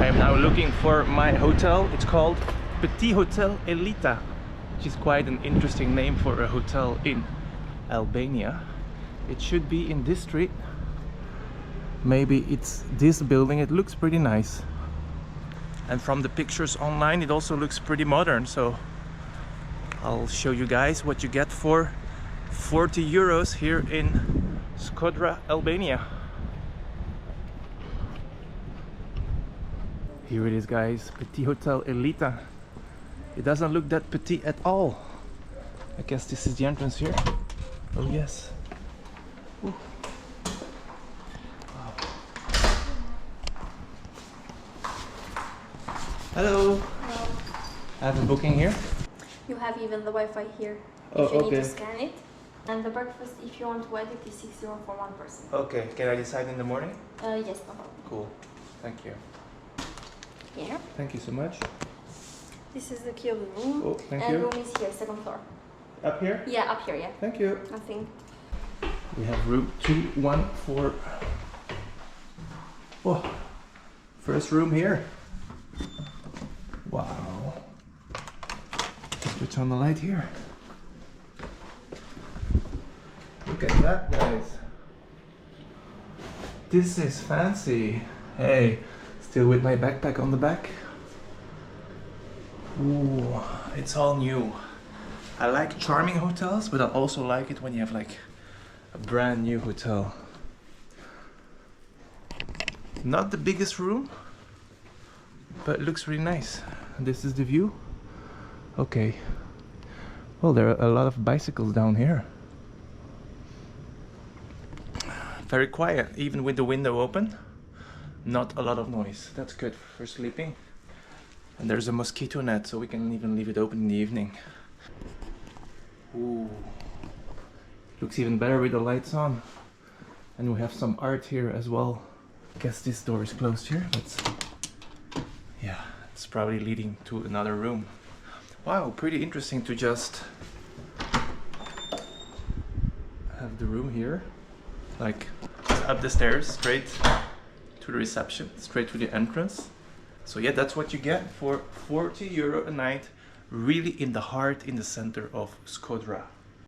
am now looking for my hotel. It's called Petit Hotel Elita, which is quite an interesting name for a hotel in Albania. It should be in this street. Maybe it's this building. It looks pretty nice. And from the pictures online, it also looks pretty modern. So I'll show you guys what you get for 40 euros here in Shkodër, Albania. Here it is, guys, Petit Hotel Elita. It doesn't look that petite at all. I guess this is the entrance here. Oh yes. Ooh. Wow. Hello. Hello. I have a booking here. You have even the Wi-Fi here. Oh, if you okay. need to scan it. And the breakfast, if you want to add it, is 6 euro for one person. Okay, can I decide in the morning? Yes, no problem. Cool, thank you. Here. Thank you so much. This is the key of the room. Oh, thank and you. room is here, second floor. Up here? Yeah, up here, yeah. Thank you. Nothing. We have room 214. Oh, first room here. Wow. Switch on the light here. Look at that, guys. This is fancy. Hey, still with my backpack on the back. Ooh, it's all new. I like charming hotels, but I also like it when you have like a brand new hotel. Not the biggest room, but it looks really nice. This is the view. Okay. Well, there are a lot of bicycles down here. Very quiet, even with the window open. Not a lot of noise. That's good for sleeping. And there's a mosquito net, so we can even leave it open in the evening. Ooh. Looks even better with the lights on. And we have some art here as well. Guess this door is closed here, but yeah, it's probably leading to another room. Wow, pretty interesting to just have the room here. Like up the stairs, straight to the reception, straight to the entrance. So yeah, that's what you get for 40 euro a night, really in the heart, in the center of Shkodër.